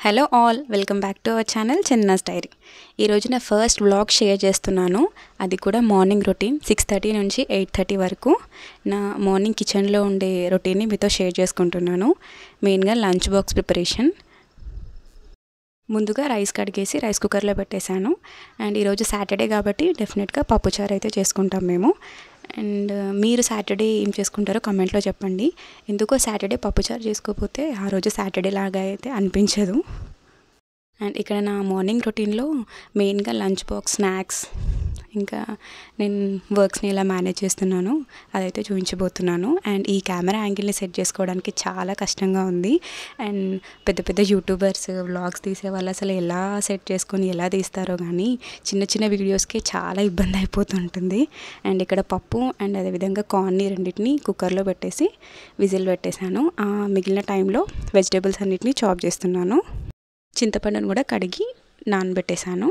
Hello all, welcome back to our channel Chandana's diary. ఈరోజు నా first vlog share చేస్తున్నాను. అది కూడా మార్నింగ్ రొటీన్ 6:30 నుంచి 8:30 వరకు నా మార్నింగ్ కిచెన్లో ఉండే రొటీన్ని మీతో షేర్ చేసుకుంటున్నాను. మెయిన్గా లంచ్ బాక్స్ ప్రిపరేషన్. ముందుగా రైస్ కడిగేసి రైస్ కుక్కర్లో పెట్టేశాను. అండ్ ఈరోజు సాటర్డే కాబట్టి డెఫినెట్గా పప్పుచారు అయితే చేసుకుంటాం మేము. అండ్ మీరు సాటర్డే ఏం చేసుకుంటారో కమెంట్లో చెప్పండి. ఎందుకో సాటర్డే పప్పుచారు చేసుకోకపోతే ఆ రోజు సాటర్డే లాగా అయితే అనిపించదు. అండ్ ఇక్కడ నా మార్నింగ్ రొటీన్లో మెయిన్గా లంచ్ బాక్స్, స్నాక్స్, ఇంకా నేను వర్క్స్ని ఎలా మేనేజ్ చేస్తున్నానో అదైతే చూపించబోతున్నాను. అండ్ ఈ కెమెరా యాంగిల్ని సెట్ చేసుకోవడానికి చాలా కష్టంగా ఉంది. అండ్ పెద్ద పెద్ద యూట్యూబర్స్ వ్లాగ్స్ తీసే వాళ్ళు అసలు ఎలా సెట్ చేసుకొని ఎలా తీస్తారో కానీ చిన్న చిన్న వీడియోస్కి చాలా ఇబ్బంది అయిపోతుంటుంది. అండ్ ఇక్కడ పప్పు అండ్ అదేవిధంగా కార్న్ని రెండింటిని కుక్కర్లో పెట్టేసి విజిల్ పెట్టేశాను. మిగిలిన టైంలో వెజిటేబుల్స్ అన్నిటిని చాప్ చేస్తున్నాను. చింతపండును కూడా కడిగి నానబెట్టేశాను.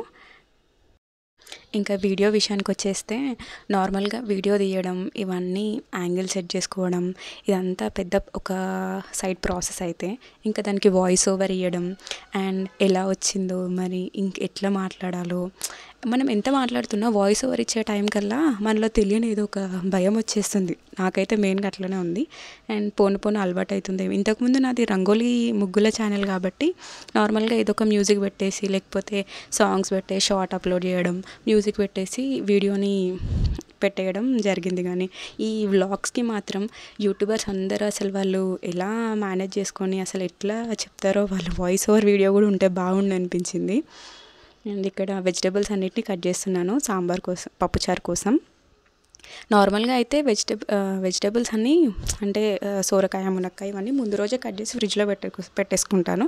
ఇంకా వీడియో విషయానికి వచ్చేస్తే నార్మల్గా వీడియో తీయడం, ఇవన్నీ యాంగిల్ సెట్ చేసుకోవడం, ఇదంతా పెద్ద ఒక సైడ్ ప్రాసెస్ అయితే ఇంకా దానికి వాయిస్ ఓవర్ ఇవ్వడం అండ్ ఎలా వచ్చిందో మరి ఎట్లా మాట్లాడాలో, మనం ఎంత మాట్లాడుతున్నా వాయిస్ ఓవర్ ఇచ్చే టైం కల్లా మనలో తెలియని ఏదో ఒక భయం వచ్చేస్తుంది. నాకైతే మెయిన్గా అట్లనే ఉంది. అండ్ పోను అలవాటు అవుతుంది. ఇంతకుముందు నాది రంగోలీ ముగ్గుల ఛానల్ కాబట్టి నార్మల్గా ఏదో ఒక మ్యూజిక్ పెట్టేసి లేకపోతే సాంగ్స్ పెట్టేసి షార్ట్ అప్లోడ్ చేయడం, మ్యూజిక్ పెట్టేసి వీడియోని పెట్టేయడం జరిగింది. కానీ ఈ వ్లాగ్స్కి మాత్రం యూట్యూబర్స్ అందరూ అసలు వాళ్ళు ఎలా మేనేజ్ చేసుకొని అసలు ఎట్లా చెప్తారో, వాళ్ళు వాయిస్ ఓవర్ వీడియో కూడా ఉంటే బాగుండు అనిపించింది. అండ్ ఇక్కడ వెజిటేబుల్స్ అన్నిటిని కట్ చేస్తున్నాను సాంబార్ కోసం, పప్పుచారు కోసం. నార్మల్గా అయితే వెజిటేబుల్స్ అన్నీ అంటే సోరకాయ, మునక్కాయ ఇవన్నీ ముందు రోజే కట్ చేసి ఫ్రిడ్జ్లో పెట్టేసుకుంటాను.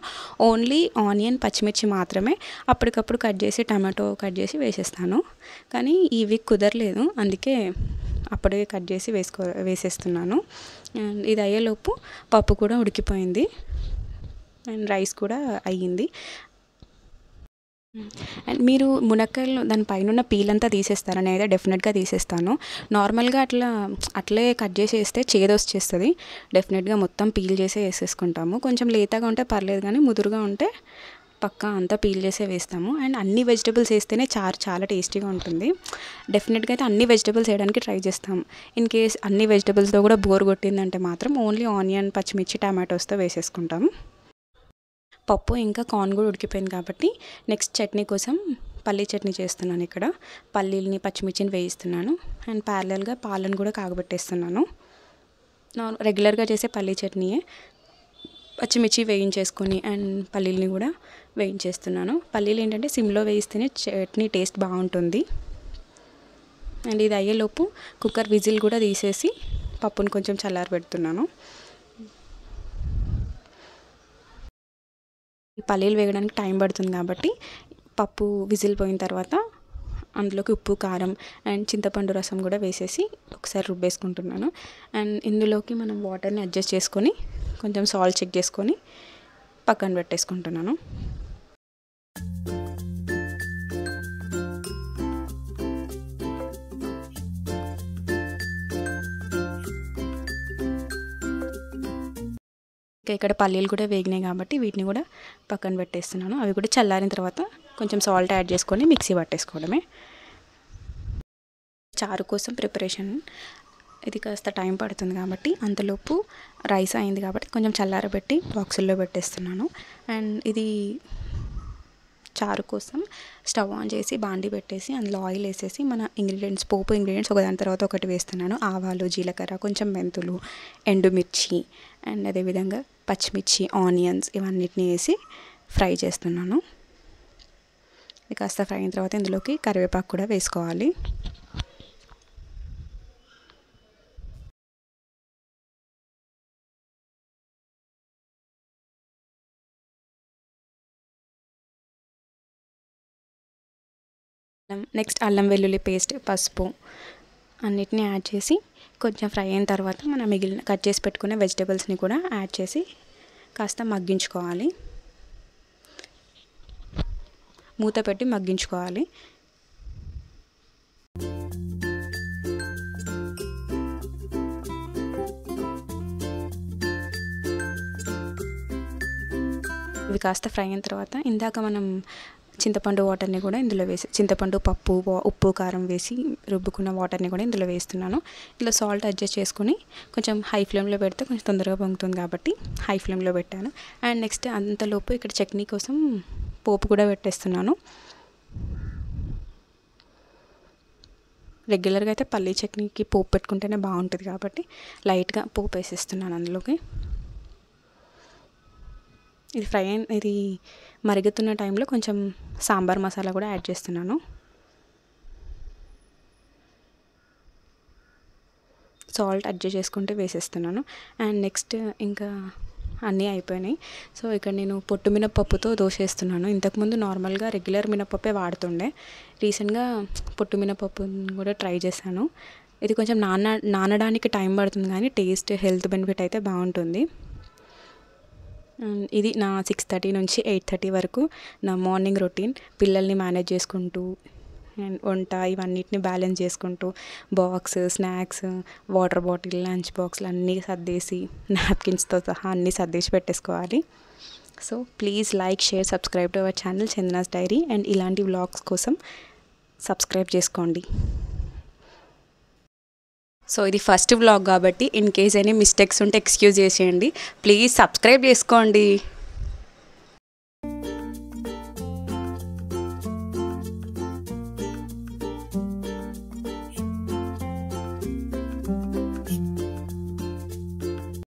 ఓన్లీ ఆనియన్, పచ్చిమిర్చి మాత్రమే అప్పటికప్పుడు కట్ చేసి టమాటో కట్ చేసి వేసేస్తాను. కానీ ఈ వీక్ కుదరలేదు, అందుకే అప్పటికే కట్ చేసి వేసేస్తున్నాను. అండ్ ఇది అయ్యేలోపు పప్పు కూడా ఉడికిపోయింది అండ్ రైస్ కూడా అయ్యింది. అండ్ మీరు మునక్కాయలు దానిపైన ఉన్న పీల్ అంతా తీసేస్తారా? నేనైతే డెఫినెట్గా తీసేస్తాను. నార్మల్గా అట్లే కట్ చేసి వేస్తే చేదొచ్చేస్తుంది. డెఫినెట్గా మొత్తం పీల్ చేసే వేసేసుకుంటాము. కొంచెం లేతగా ఉంటే పర్లేదు, కానీ ముదురుగా ఉంటే పక్కా అంతా పీల్ చేసే వేస్తాము. అండ్ అన్ని వెజిటబుల్స్ వేస్తేనే చారు చాలా టేస్టీగా ఉంటుంది. డెఫినెట్గా అయితే అన్ని వెజిటబుల్స్ వేయడానికి ట్రై చేస్తాం. ఇన్ కేస్ అన్ని వెజిటబుల్స్తో కూడా బోర్ కొట్టిందంటే మాత్రం ఓన్లీ ఆనియన్, పచ్చిమిర్చి, టమాటోస్తో వేసేసుకుంటాం. పప్పు ఇంకా కార్న్ కూడా ఉడికిపోయింది కాబట్టి నెక్స్ట్ చట్నీ కోసం పల్లీ చట్నీ చేస్తున్నాను. ఇక్కడ పల్లీలని, పచ్చిమిర్చిని వేయిస్తున్నాను. అండ్ ప్యారలల్గా పాలను కూడా కాగబెట్టేస్తున్నాను. రెగ్యులర్గా చేసే పల్లీ చట్నీయే. పచ్చిమిర్చి వేయించేసుకొని అండ్ పల్లీలని కూడా వేయించేస్తున్నాను. పల్లీలు ఏంటంటే సిమ్లో వేయిస్తేనే చట్నీ టేస్ట్ బాగుంటుంది. అండ్ ఇది అయ్యేలోపు కుక్కర్ విజిల్ కూడా తీసేసి పప్పుని కొంచెం చల్లారబెడుతున్నాను. పల్లీలు వేయడానికి టైం పడుతుంది కాబట్టి పప్పు విజిల్ పోయిన తర్వాత అందులోకి ఉప్పు, కారం అండ్ చింతపండు రసం కూడా వేసేసి ఒకసారి రుబ్బేసుకుంటున్నాను. అండ్ ఇందులోకి మనం వాటర్ని అడ్జస్ట్ చేసుకొని కొంచెం సాల్ట్ చెక్ చేసుకొని పక్కన పెట్టేసుకుంటున్నాను. ఇంకా ఇక్కడ పల్లీలు కూడా వేగినాయి కాబట్టి వీటిని కూడా పక్కన పెట్టేస్తున్నాను. అవి కూడా చల్లారిన తర్వాత కొంచెం సాల్ట్ యాడ్ చేసుకొని మిక్సీ పట్టేసుకోవడమే. చారు కోసం ప్రిపరేషన్ ఇది కాస్త టైం పడుతుంది కాబట్టి అంతలోపు రైస్ అయింది కాబట్టి కొంచెం చల్లారబెట్టి బాక్సుల్లో పెట్టేస్తున్నాను. అండ్ ఇది చారు కోసం స్టవ్ ఆన్ చేసి బాండి పెట్టేసి అందులో ఆయిల్ వేసేసి మన పోపు ఇంగ్రీడియంట్స్ ఒకదాని తర్వాత ఒకటి వేస్తున్నాను. ఆవాలు, జీలకర్ర, కొంచెం మెంతులు, ఎండుమిర్చి అండ్ అదేవిధంగా పచ్చిమిర్చి, ఆనియన్స్ ఇవన్నిటిని వేసి ఫ్రై చేస్తున్నాను. ఇది కాస్త ఫ్రై అయిన తర్వాత ఇందులోకి కరివేపాకు కూడా వేసుకోవాలి. నెక్స్ట్ అల్లం వెల్లుల్లి పేస్ట్, పసుపు అన్నిటిని యాడ్ చేసి కొంచెం ఫ్రై అయిన తర్వాత మనం మిగిలిన కట్ చేసి పెట్టుకునే వెజిటేబుల్స్ని కూడా యాడ్ చేసి కాస్త మగ్గించుకోవాలి. మూత పెట్టి మగ్గించుకోవాలి. అవి కాస్త ఫ్రై అయిన తర్వాత ఇందాక మనం చింతపండు వాటర్ని కూడా ఇందులో వేసి, చింతపండు పప్పు ఉప్పు కారం వేసి రుబ్బుకున్న వాటర్ని కూడా ఇందులో వేస్తున్నాను. ఇలా సాల్ట్ అడ్జస్ట్ చేసుకుని కొంచెం హై ఫ్లేమ్లో పెడితే కొంచెం తొందరగా పొంగుతుంది కాబట్టి హై ఫ్లేమ్లో పెట్టాను. అండ్ నెక్స్ట్ అంతలోపు ఇక్కడ చట్నీ కోసం పోపు కూడా పెట్టేస్తున్నాను. రెగ్యులర్గా అయితే పల్లీ చట్నీకి పోపు పెట్టుకుంటేనే బాగుంటుంది కాబట్టి లైట్గా పోపు వేసేస్తున్నాను అందులోకి. ఇది మరుగుతున్న టైంలో కొంచెం సాంబార్ మసాలా కూడా యాడ్ చేస్తున్నాను. సాల్ట్ అడ్జస్ట్ చేసుకుంటే వేసేస్తున్నాను. అండ్ నెక్స్ట్ ఇంకా అన్నీ అయిపోయినాయి. సో ఇక్కడ నేను పొట్టు మినపప్పుతో దోశ వేస్తున్నాను. ఇంతకుముందు నార్మల్గా రెగ్యులర్ మినపప్పే వాడుతుండే. రీసెంట్గా పొట్టు మినపప్పు కూడా ట్రై చేశాను. ఇది కొంచెం నానడానికి టైం పడుతుంది కానీ టేస్ట్ హెల్త్ బెనిఫిట్ అయితే బాగుంటుంది. ఇది నా 6:30 నుంచి 8:30 వరకు నా మార్నింగ్ రొటీన్. పిల్లల్ని మేనేజ్ చేసుకుంటూ అండ్ వంట ఇవన్నిటిని బ్యాలెన్స్ చేసుకుంటూ box, snacks, water bottle, lunch బాక్స్లు అన్నీ సర్దేసి నాప్కిన్స్తో సహా అన్నీ సర్దేసి పెట్టేసుకోవాలి. So please like, share, subscribe to our channel Chandana's diary. And ఇలాంటి వ్లాగ్స్ కోసం సబ్స్క్రైబ్ చేసుకోండి. సో ఇది ఫస్ట్ వ్లాగ్ కాబట్టి ఇన్ కేస్ ఎనీ మిస్టేక్స్ ఉంటే ఎక్స్క్యూజ్ చేసేయండి. ప్లీజ్ సబ్స్క్రైబ్ చేసుకోండి.